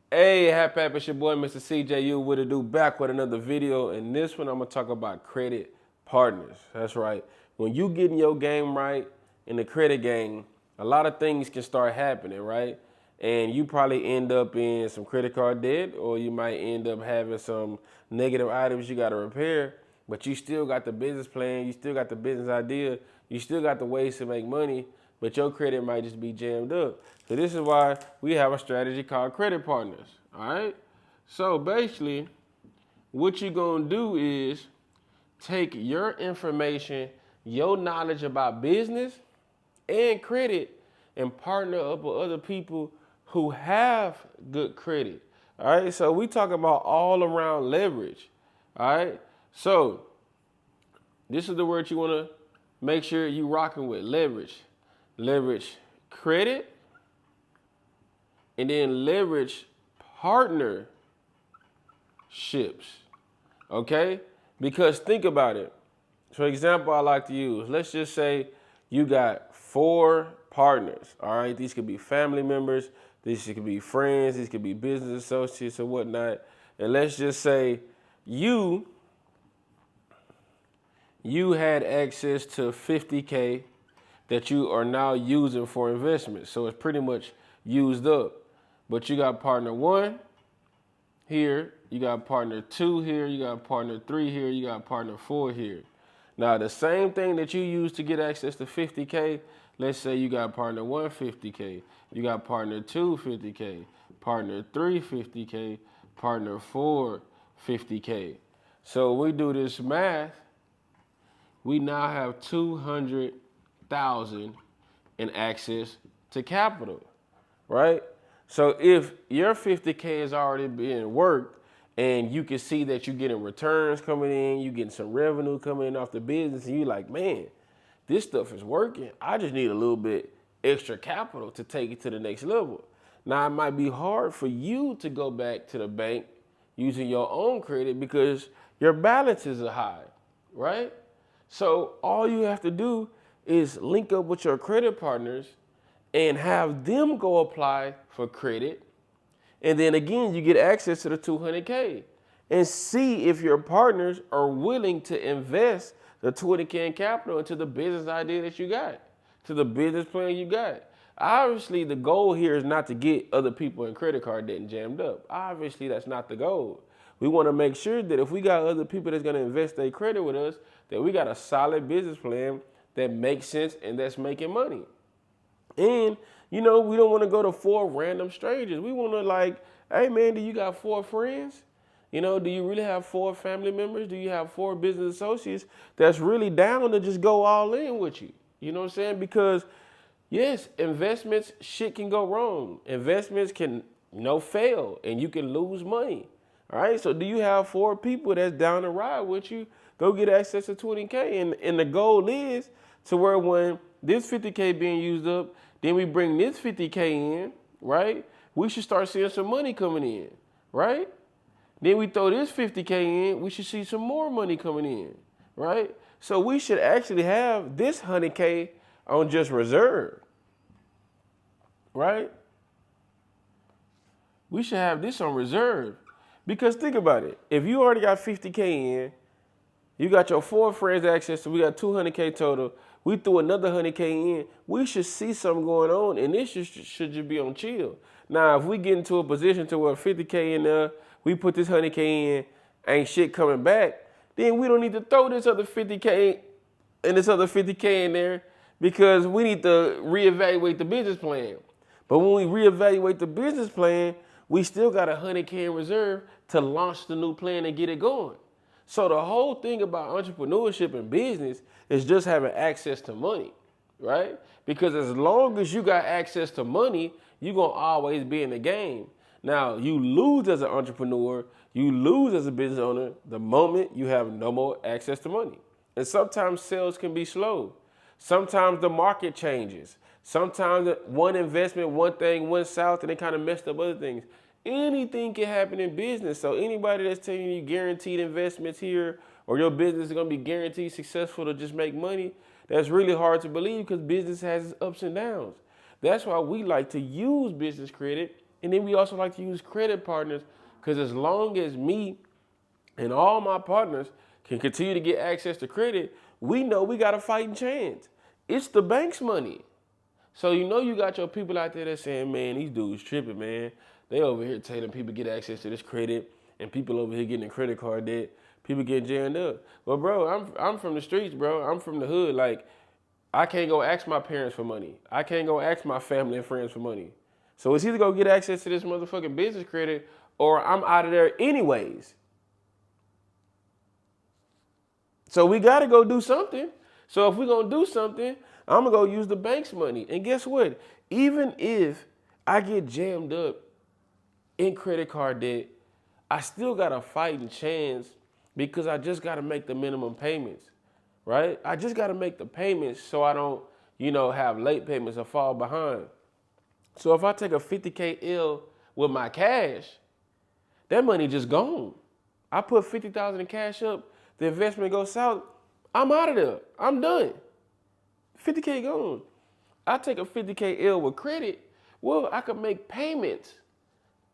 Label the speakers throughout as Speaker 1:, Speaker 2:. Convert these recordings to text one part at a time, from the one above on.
Speaker 1: Hey, happy, happy, it's your boy, Mr. CJU, with a do back with another video. And this one, I'm gonna talk about credit partners. That's right. When you getting your game right in the credit game, a lot of things can start happening, right? And you probably end up in some credit card debt, or you might end up having some negative items you gotta repair, but you still got the business plan, you still got the business idea, you still got the ways to make money, but your credit might just be jammed up. So this is why we have a strategy called credit partners. All right. So basically, what you're gonna do is take your information, your knowledge about business and credit, and partner up with other people who have good credit. All right. So we talk about all around leverage. All right. So this is the word you wanna make sure you rocking with: leverage. Leverage credit, and then leverage partnerships. Okay? Because think about it. For example, I like to use, let's just say you got 4 partners. All right? These could be family members, these could be friends, these could be business associates or whatnot. And let's just say you you had access to 50K that you are now using for investment. So it's pretty much used up. But you got partner 1 here, you got partner 2 here, you got partner 3 here, you got partner 4 here. Now the same thing that you use to get access to 50K, let's say you got partner 1 50K, you got partner 2 50K, partner 3 50K, partner 4 50K. So we do this math, we now have 200,000 in access to capital, right? So if your 50K is already being worked and you can see that you're getting returns coming in, you getting some revenue coming in off the business, and you're like, man, this stuff is working. I just need a little bit extra capital to take it to the next level. Now it might be hard for you to go back to the bank using your own credit because your balances are high, right? So all you have to do is link up with your credit partners and have them go apply for credit. And then again, you get access to the 200K and see if your partners are willing to invest the 20K in capital into the business idea that you got, to the business plan you got. Obviously, the goal here is not to get other people in credit card debt and jammed up. Obviously, that's not the goal. We want to make sure that if we got other people that's going to invest their credit with us, that we got a solid business plan that makes sense and that's making money. And, we don't want to go to 4 random strangers. We want to like, hey man, do you got 4 friends? Do you really have 4 family members? Do you have 4 business associates that's really down to just go all in with you? You know what I'm saying? Because yes, investments, shit can go wrong. Investments can, fail and you can lose money. All right. So do you have 4 people that's down the ride with you? Go get access to 20K. And the goal is to where when this 50K being used up, then we bring this 50K in, right? We should start seeing some money coming in, right? Then we throw this 50K in, we should see some more money coming in, right? So we should actually have this 100K on just reserve, right? We should have this on reserve. Because think about it. If you already got 50K in, you got your 4 friends access, so we got 200K total. We threw another 100K in. We should see something going on, and this should just be on chill. Now, if we get into a position to where 50K in there, we put this 100K in, ain't shit coming back, then we don't need to throw this other 50K and this other 50K in there because we need to reevaluate the business plan. But when we reevaluate the business plan, we still got 100K in reserve to launch the new plan and get it going. So the whole thing about entrepreneurship and business is just having access to money, right? Because as long as you got access to money, you're going to always be in the game. Now, you lose as an entrepreneur, you lose as a business owner the moment you have no more access to money. And sometimes sales can be slow. Sometimes the market changes. Sometimes one investment, one thing went south and they kind of messed up other things. Anything can happen in business. So anybody that's telling you guaranteed investments here or your business is going to be guaranteed successful to just make money, that's really hard to believe because business has its ups and downs. That's why we like to use business credit And then we also like to use credit partners because as long as me and all my partners can continue to get access to credit, we know we got a fighting chance. It's the bank's money. So you know you got your people out there that saying, man, these dudes tripping, man. They over here telling people get access to this credit, and people over here getting a credit card debt. People getting jammed up. Well, bro, I'm from the streets, bro. I'm from the hood. Like, I can't go ask my parents for money. I can't go ask my family and friends for money. So it's either go get access to this motherfucking business credit or I'm out of there anyways. So we got to go do something. So if we're going to do something, I'm going to go use the bank's money. And guess what? Even if I get jammed up in credit card debt, I still got a fighting chance because I just got to make the minimum payments, right? I just got to make the payments so I don't, have late payments or fall behind. So if I take a 50K L with my cash, that money just gone. I put 50,000 in cash up, the investment goes south, I'm out of there. I'm done. 50K gone. I take a 50K L with credit, well, I can make payments.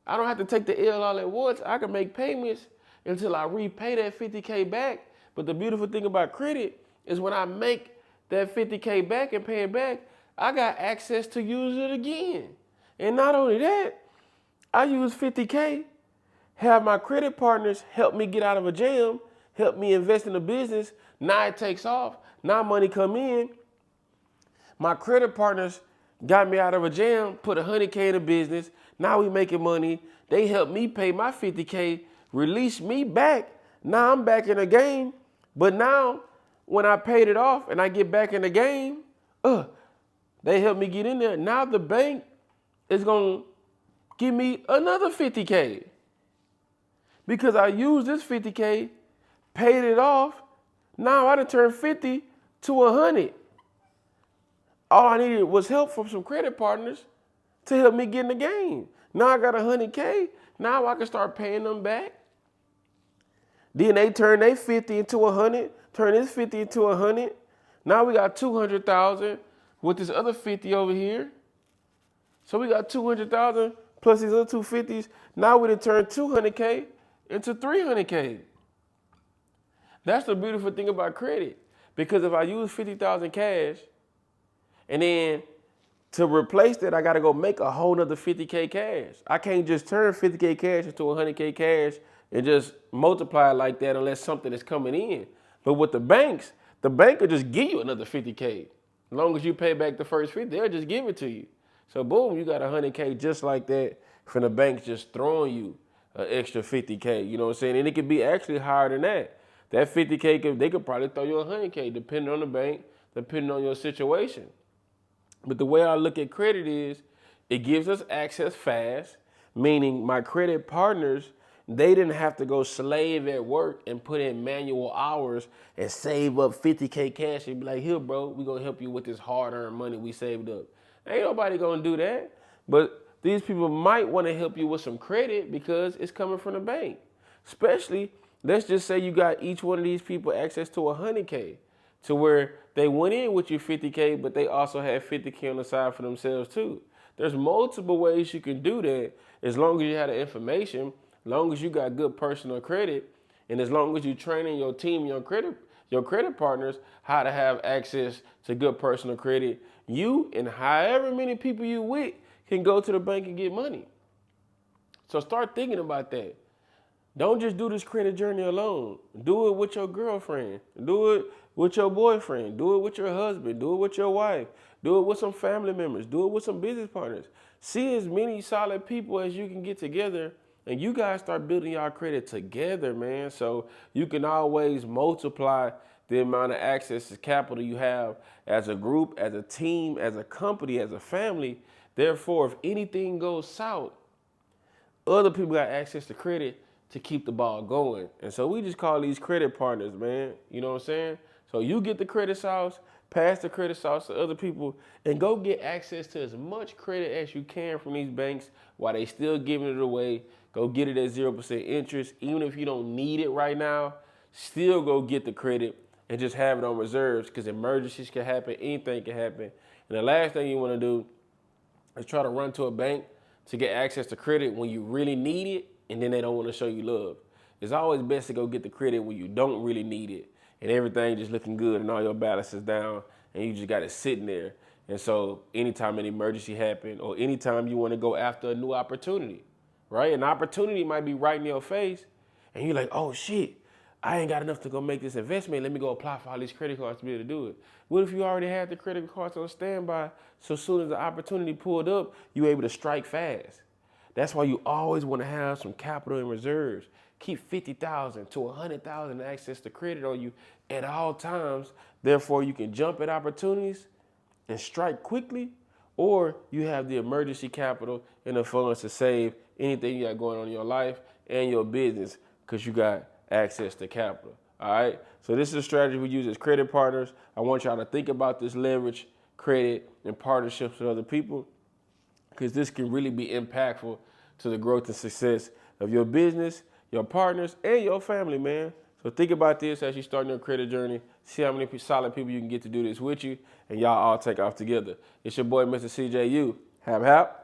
Speaker 1: I don't have to take the L all at once. I can make payments until I repay that 50K back. But the beautiful thing about credit is when I make that 50K back and pay it back, I got access to use it again. And not only that, I use 50K, have my credit partners help me get out of a jam, help me invest in the business. Now it takes off. Now money come in. My credit partners got me out of a jam, put 100K in the business. Now we making money. They help me pay my 50K, release me back. Now I'm back in the game. But now when I paid it off and I get back in the game, they help me get in there. Now the bank is going to give me another 50K. Because I used this 50K, paid it off. Now I done turned 50 to 100. All I needed was help from some credit partners to help me get in the game. Now I got 100K. Now I can start paying them back. Then they turn their 50 into 100, turn this 50 into 100. Now we got 200,000 with this other 50 over here. So we got 200,000 plus these other 250s. Now we done turned 200K into 300K. That's the beautiful thing about credit. Because if I use 50,000 cash, and then to replace that, I got to go make a whole nother 50K cash. I can't just turn 50K cash into 100K cash and just multiply it like that unless something is coming in. But with the banks, the bank will just give you another 50K. As long as you pay back the first 50, they'll just give it to you. So boom, you got 100K just like that from the banks just throwing you an extra 50K. You know what I'm saying? And it could be actually higher than that. That 50K, they could probably throw you 100K depending on the bank, depending on your situation. But the way I look at credit is it gives us access fast, meaning my credit partners, they didn't have to go slave at work and put in manual hours and save up 50K cash and be like, here, bro, we're going to help you with this hard-earned money we saved up. Ain't nobody going to do that. But these people might want to help you with some credit because it's coming from the bank. Especially, let's just say you got each one of these people access to 100K. To where they went in with you 50K, but they also had 50K on the side for themselves too. There's multiple ways you can do that as long as you have the information, as long as you got good personal credit, and as long as you training your team, your credit partners, how to have access to good personal credit. You and however many people you with can go to the bank and get money. So start thinking about that. Don't just do this credit journey alone. Do it with your girlfriend. Do it with your boyfriend. Do it with your husband. Do it with your wife. Do it with some family members. Do it with some business partners. See as many solid people as you can get together, and you guys start building your credit together, man. So you can always multiply the amount of access to capital you have as a group, as a team, as a company, as a family. Therefore, if anything goes south, other people got access to credit to keep the ball going. And so we just call these credit partners, man. You know what I'm saying? So you get the credit sauce, pass the credit sauce to other people, and go get access to as much credit as you can from these banks while they still giving it away. Go get it at 0% interest. Even if you don't need it right now, still go get the credit and just have it on reserves because emergencies can happen, anything can happen. And the last thing you want to do is try to run to a bank to get access to credit when you really need it, and then they don't want to show you love. It's always best to go get the credit when you don't really need it, and everything just looking good and all your balance is down, and you just got it sitting there. And so anytime an emergency happen, or anytime you want to go after a new opportunity, right? An opportunity might be right in your face, and you're like, oh shit, I ain't got enough to go make this investment. Let me go apply for all these credit cards to be able to do it. What if you already had the credit cards on standby, so as soon as the opportunity pulled up, you able to strike fast? That's why you always want to have some capital in reserves. Keep 50,000 to 100,000 access to credit on you at all times. Therefore, you can jump at opportunities and strike quickly, or you have the emergency capital and the funds to save anything you got going on in your life and your business because you got access to capital. All right. So this is a strategy we use as credit partners. I want y'all to think about this leverage, credit, and partnerships with other people, because this can really be impactful to the growth and success of your business, your partners, and your family, man. So think about this as you start your credit journey. See how many solid people you can get to do this with you, and y'all all take off together. It's your boy, Mr. CJU. Hap, hap.